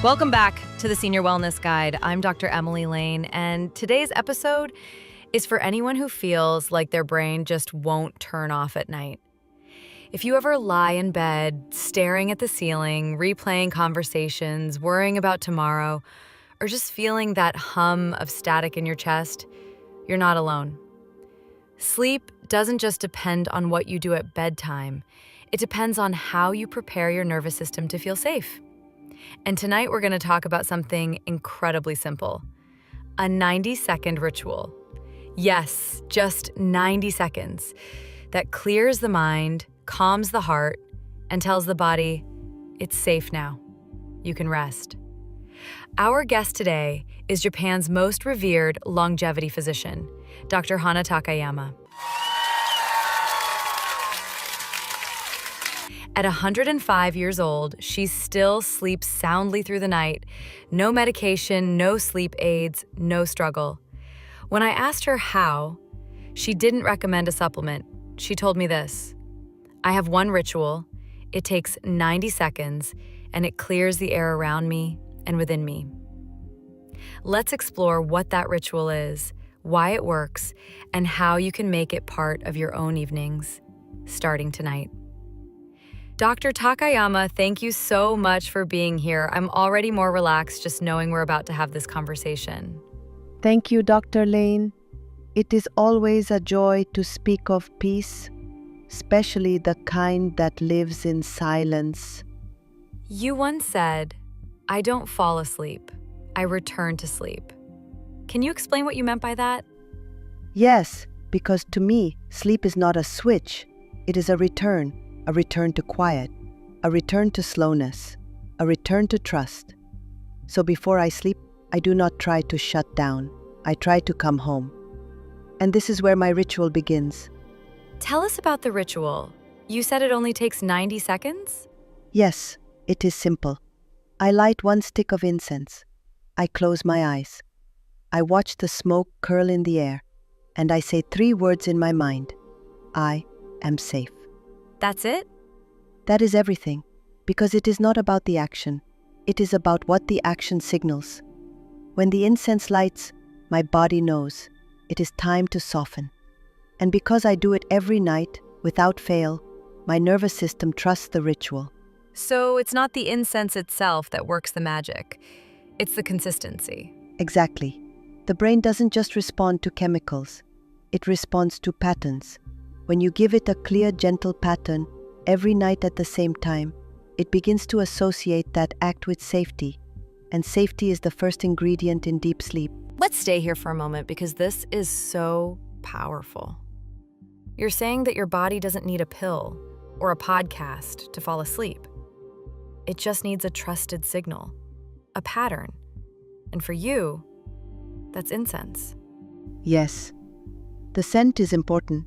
Welcome back to the Senior Wellness Guide. I'm Dr. Emily Lane, and today's episode is for anyone who feels like their brain just won't turn off at night. If you ever lie in bed, staring at the ceiling, replaying conversations, worrying about tomorrow, or just feeling that hum of static in your chest, you're not alone. Sleep doesn't just depend on what you do at bedtime. It depends on how you prepare your nervous system to feel safe. And tonight we're going to talk about something incredibly simple, a 90-second ritual. Yes, just 90 seconds that clears the mind, calms the heart, and tells the body, it's safe now. You can rest. Our guest today is Japan's most revered longevity physician, Dr. Hana Takayama. At 105 years old, she still sleeps soundly through the night. No medication, no sleep aids, no struggle. When I asked her how, she didn't recommend a supplement. She told me this: I have one ritual, it takes 90 seconds, and it clears the air around me and within me. Let's explore what that ritual is, why it works, and how you can make it part of your own evenings, starting tonight. Dr. Takayama, thank you so much for being here. I'm already more relaxed just knowing we're about to have this conversation. Thank you, Dr. Lane. It is always a joy to speak of peace, especially the kind that lives in silence. You once said, I don't fall asleep, I return to sleep. Can you explain what you meant by that? Yes, because to me, sleep is not a switch. It is a return to quiet, a return to slowness, a return to trust. So before I sleep, I do not try to shut down. I try to come home. And this is where my ritual begins. Tell us about the ritual. You said it only takes 90 seconds? Yes, it is simple. I light one stick of incense. I close my eyes. I watch the smoke curl in the air, and I say 3 words in my mind. I am safe. That's it? That is everything, because it is not about the action. It is about what the action signals. When the incense lights, my body knows it is time to soften. And because I do it every night, without fail, my nervous system trusts the ritual. So it's not the incense itself that works the magic. It's the consistency. Exactly. The brain doesn't just respond to chemicals. It responds to patterns. When you give it a clear, gentle pattern every night at the same time, it begins to associate that act with safety. And safety is the first ingredient in deep sleep. Let's stay here for a moment because this is so powerful. You're saying that your body doesn't need a pill or a podcast to fall asleep. It just needs a trusted signal, a pattern. And for you, that's incense. Yes, the scent is important.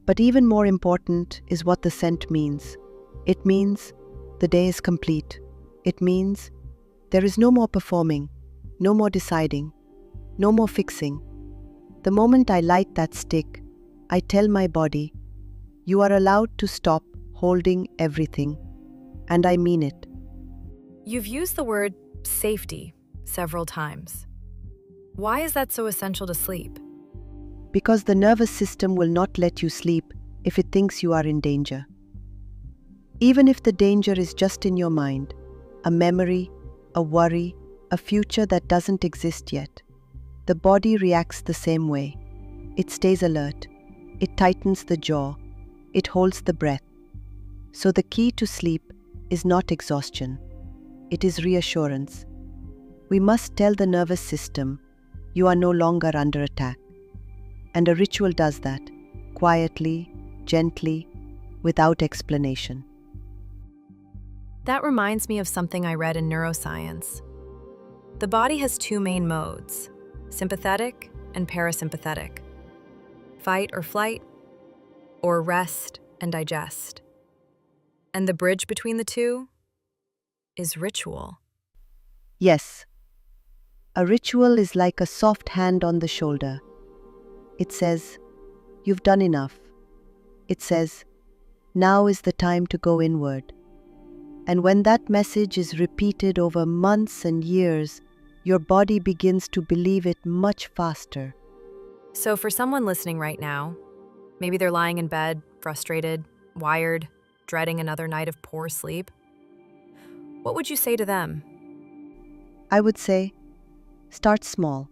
But even more important is what the scent means. It means the day is complete. It means there is no more performing, no more deciding, no more fixing. The moment I light that stick, I tell my body, you are allowed to stop holding everything. And I mean it. You've used the word safety several times. Why is that so essential to sleep? Because the nervous system will not let you sleep if it thinks you are in danger. Even if the danger is just in your mind, a memory, a worry, a future that doesn't exist yet, the body reacts the same way. It stays alert. It tightens the jaw. It holds the breath. So the key to sleep is not exhaustion. It is reassurance. We must tell the nervous system, you are no longer under attack. And a ritual does that, quietly, gently, without explanation. That reminds me of something I read in neuroscience. The body has 2 main modes, sympathetic and parasympathetic. Fight or flight, or rest and digest. And the bridge between the two is ritual. Yes, a ritual is like a soft hand on the shoulder. It says, you've done enough. It says, now is the time to go inward. And when that message is repeated over months and years, your body begins to believe it much faster. So for someone listening right now, maybe they're lying in bed, frustrated, wired, dreading another night of poor sleep, what would you say to them? I would say, start small.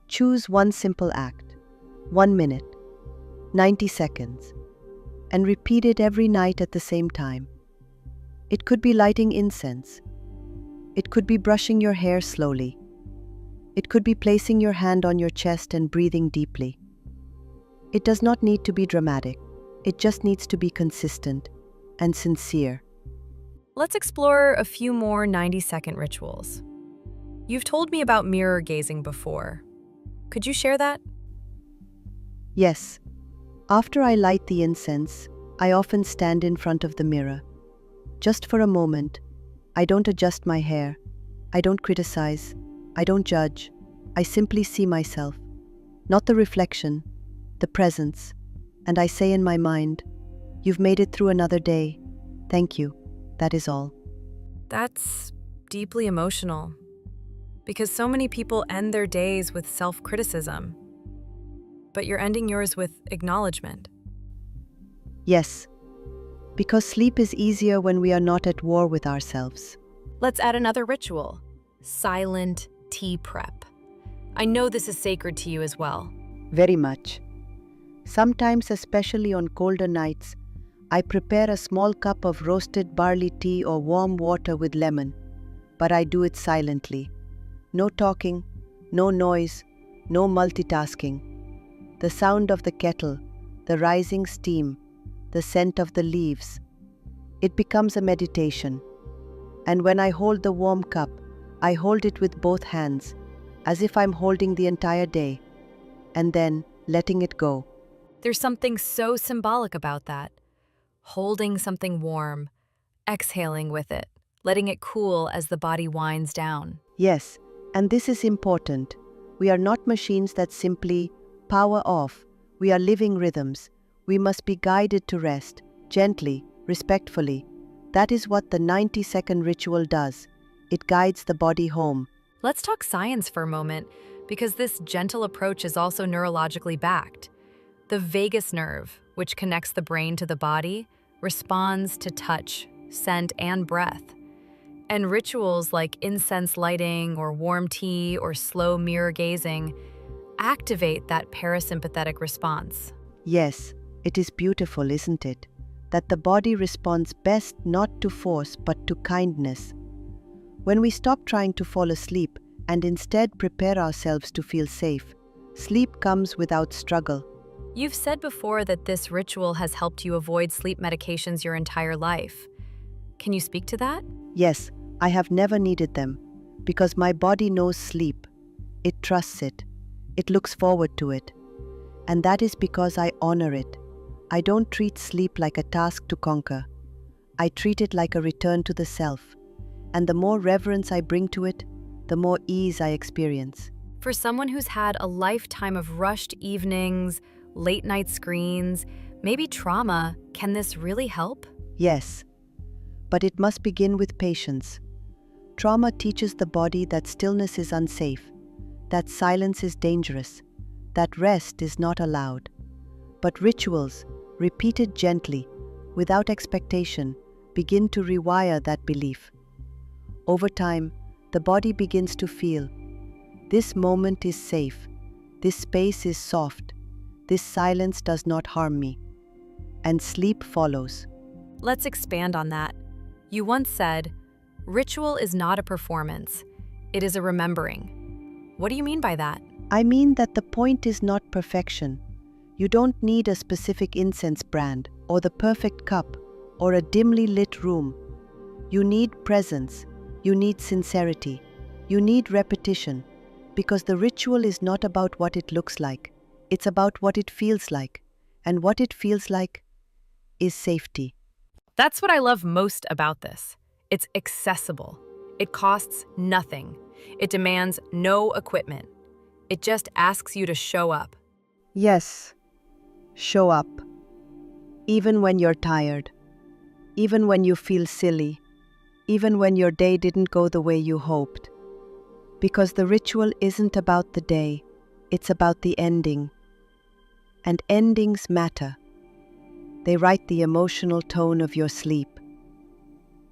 Choose one simple act, 1 minute, 90 seconds, and repeat it every night at the same time. It could be lighting incense. It could be brushing your hair slowly. It could be placing your hand on your chest and breathing deeply. It does not need to be dramatic. It just needs to be consistent and sincere. Let's explore a few more 90-second rituals. You've told me about mirror gazing before. Could you share that? Yes, after I light the incense, I often stand in front of the mirror. Just for a moment, I don't adjust my hair. I don't criticize. I don't judge. I simply see myself, not the reflection, the presence, and I say in my mind, "You've made it through another day. Thank you. That is all." That's deeply emotional, because so many people end their days with self-criticism, but you're ending yours with acknowledgement. Yes, because sleep is easier when we are not at war with ourselves. Let's add another ritual: silent tea prep. I know this is sacred to you as well. Very much. Sometimes, especially on colder nights, I prepare a small cup of roasted barley tea or warm water with lemon, but I do it silently. No talking, no noise, no multitasking. The sound of the kettle, the rising steam, the scent of the leaves. It becomes a meditation. And when I hold the warm cup, I hold it with both hands, as if I'm holding the entire day, and then letting it go. There's something so symbolic about that. Holding something warm, exhaling with it, letting it cool as the body winds down. Yes, and this is important. We are not machines that simply power off. We are living rhythms. We must be guided to rest, gently, respectfully. That is what the 90-second ritual does. It guides the body home. Let's talk science for a moment, because this gentle approach is also neurologically backed. The vagus nerve, which connects the brain to the body, responds to touch, scent, and breath. And rituals like incense lighting or warm tea or slow mirror gazing activate that parasympathetic response. Yes, it is beautiful, isn't it? That the body responds best not to force but to kindness. When we stop trying to fall asleep and instead prepare ourselves to feel safe, sleep comes without struggle. You've said before that this ritual has helped you avoid sleep medications your entire life. Can you speak to that? Yes, I have never needed them, because my body knows sleep. It trusts it. It looks forward to it. And that is because I honor it. I don't treat sleep like a task to conquer. I treat it like a return to the self. And the more reverence I bring to it, the more ease I experience. For someone who's had a lifetime of rushed evenings, late-night screens, maybe trauma, can this really help? Yes, but it must begin with patience. Trauma teaches the body that stillness is unsafe, that silence is dangerous, that rest is not allowed. But rituals, repeated gently, without expectation, begin to rewire that belief. Over time, the body begins to feel, this moment is safe, this space is soft, this silence does not harm me. And sleep follows. Let's expand on that. You once said, ritual is not a performance, it is a remembering. What do you mean by that? I mean that the point is not perfection. You don't need a specific incense brand, or the perfect cup, or a dimly lit room. You need presence, you need sincerity, you need repetition, because the ritual is not about what it looks like. It's about what it feels like, and what it feels like is safety. That's what I love most about this. It's accessible. It costs nothing. It demands no equipment. It just asks you to show up. Yes, show up. Even when you're tired, even when you feel silly, even when your day didn't go the way you hoped. Because the ritual isn't about the day, it's about the ending. And endings matter. They write the emotional tone of your sleep.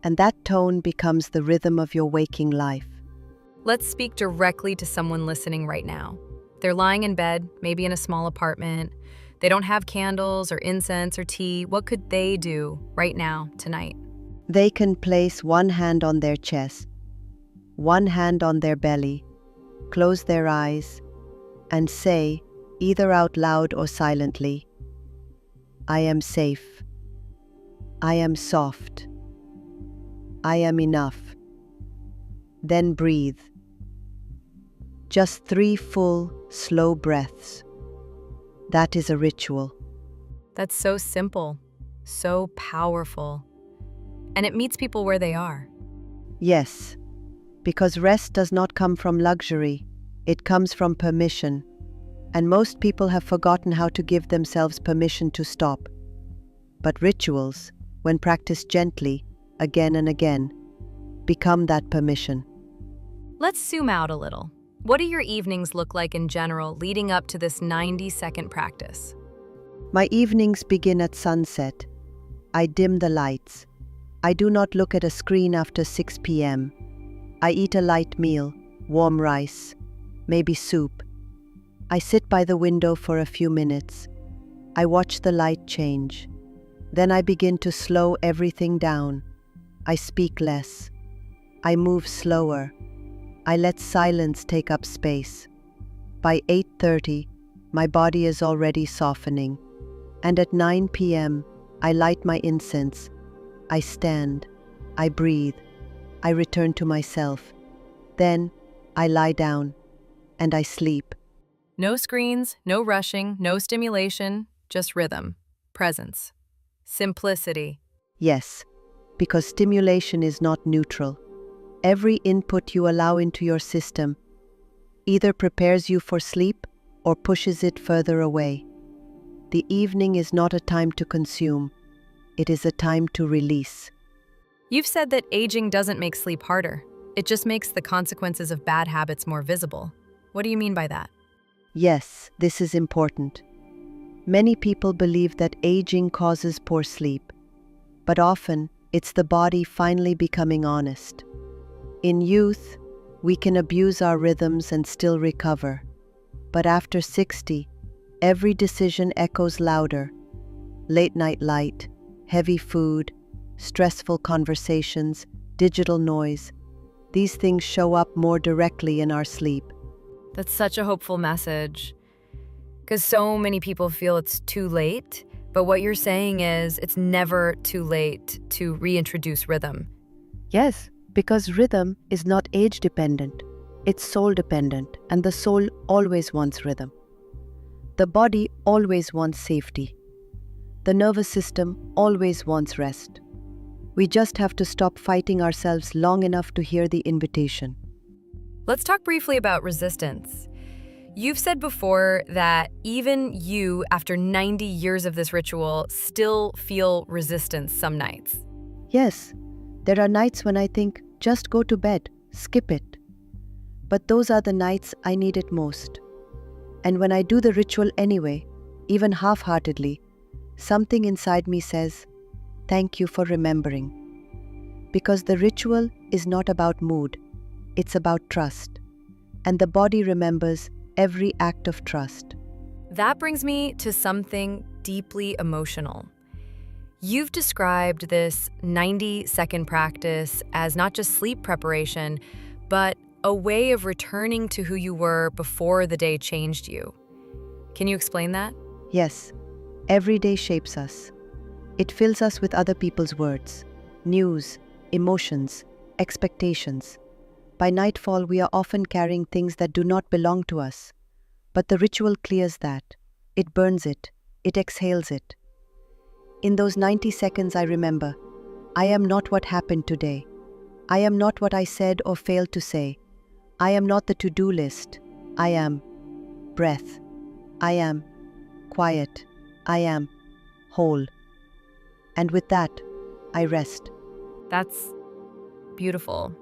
And that tone becomes the rhythm of your waking life. Let's speak directly to someone listening right now. They're lying in bed, maybe in a small apartment. They don't have candles or incense or tea. What could they do right now, tonight? They can place one hand on their chest, one hand on their belly, close their eyes, and say, either out loud or silently, I am safe. I am soft. I am enough. Then breathe. Just 3 full, slow breaths. That is a ritual. That's so simple, so powerful. And it meets people where they are. Yes, because rest does not come from luxury, it comes from permission. And most people have forgotten how to give themselves permission to stop. But rituals, when practiced gently, again and again, become that permission. Let's zoom out a little. What do your evenings look like in general leading up to this 90-second practice? My evenings begin at sunset. I dim the lights. I do not look at a screen after 6 p.m. I eat a light meal, warm rice, maybe soup. I sit by the window for a few minutes. I watch the light change. Then I begin to slow everything down. I speak less. I move slower. I let silence take up space. By 8:30, my body is already softening. And at 9 p.m., I light my incense. I stand. I breathe. I return to myself. Then I lie down and I sleep. No screens, no rushing, no stimulation, just rhythm, presence, simplicity. Yes, because stimulation is not neutral. Every input you allow into your system either prepares you for sleep or pushes it further away. The evening is not a time to consume. It is a time to release. You've said that aging doesn't make sleep harder. It just makes the consequences of bad habits more visible. What do you mean by that? Yes, this is important. Many people believe that aging causes poor sleep, but often it's the body finally becoming honest. In youth, we can abuse our rhythms and still recover. But after 60, every decision echoes louder. Late night light, heavy food, stressful conversations, digital noise. These things show up more directly in our sleep. That's such a hopeful message. Because so many people feel it's too late, but what you're saying is it's never too late to reintroduce rhythm. Yes, because rhythm is not age-dependent. It's soul-dependent, and the soul always wants rhythm. The body always wants safety. The nervous system always wants rest. We just have to stop fighting ourselves long enough to hear the invitation. Let's talk briefly about resistance. You've said before that even you, after 90 years of this ritual, still feel resistance some nights. Yes, there are nights when I think, just go to bed, skip it. But those are the nights I need it most. And when I do the ritual anyway, even half-heartedly, something inside me says, thank you for remembering. Because the ritual is not about mood, it's about trust. And the body remembers every act of trust. That brings me to something deeply emotional. You've described this 90-second practice as not just sleep preparation, but a way of returning to who you were before the day changed you. Can you explain that? Yes, every day shapes us. It fills us with other people's words, news, emotions, expectations. By nightfall, we are often carrying things that do not belong to us. But the ritual clears that. It burns it. It exhales it. In those 90 seconds, I remember, I am not what happened today. I am not what I said or failed to say. I am not the to-do list. I am breath. I am quiet. I am whole. And with that, I rest. That's Beautiful.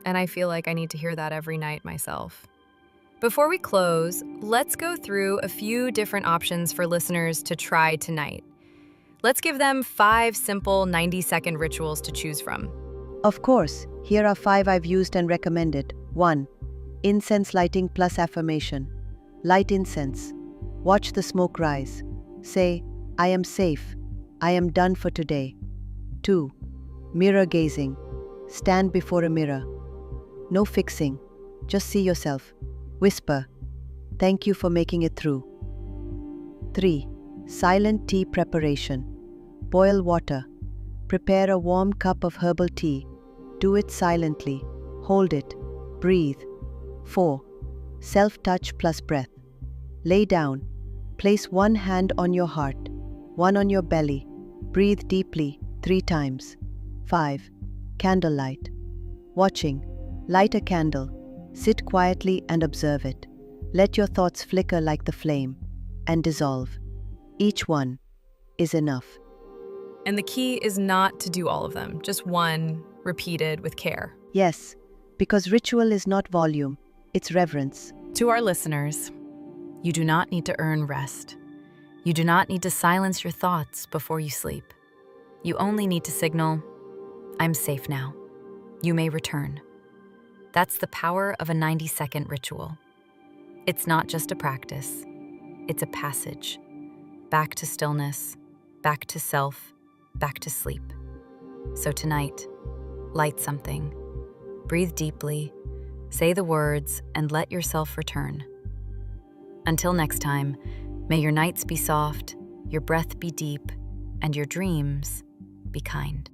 And I feel like I need to hear that every night myself. Before we close, let's go through a few different options for listeners to try tonight. Let's give them 5 simple 90-second rituals to choose from. Of course, here are 5 I've used and recommended. 1. Incense lighting plus affirmation. Light incense. Watch the smoke rise. Say, I am safe. I am done for today. 2. Mirror gazing. Stand before a mirror. No fixing. Just see yourself. Whisper, thank you for making it through. 3. Silent tea preparation. Boil water. Prepare a warm cup of herbal tea. Do it silently. Hold it. Breathe. 4. Self-touch plus breath. Lay down. Place one hand on your heart, one on your belly. Breathe deeply 3 times. 5. Candlelight. Watching. Light a candle. Sit quietly and observe it. Let your thoughts flicker like the flame and dissolve. Each one is enough. And the key is not to do all of them, just one, repeated with care. Yes, because ritual is not volume, it's reverence. To our listeners, you do not need to earn rest. You do not need to silence your thoughts before you sleep. You only need to signal, I'm safe now. You may return. That's the power of a 90-second ritual. It's not just a practice, it's a passage. Back to stillness, back to self, back to sleep. So tonight, light something. Breathe deeply, say the words, and let yourself return. Until next time, may your nights be soft, your breath be deep, and your dreams be kind.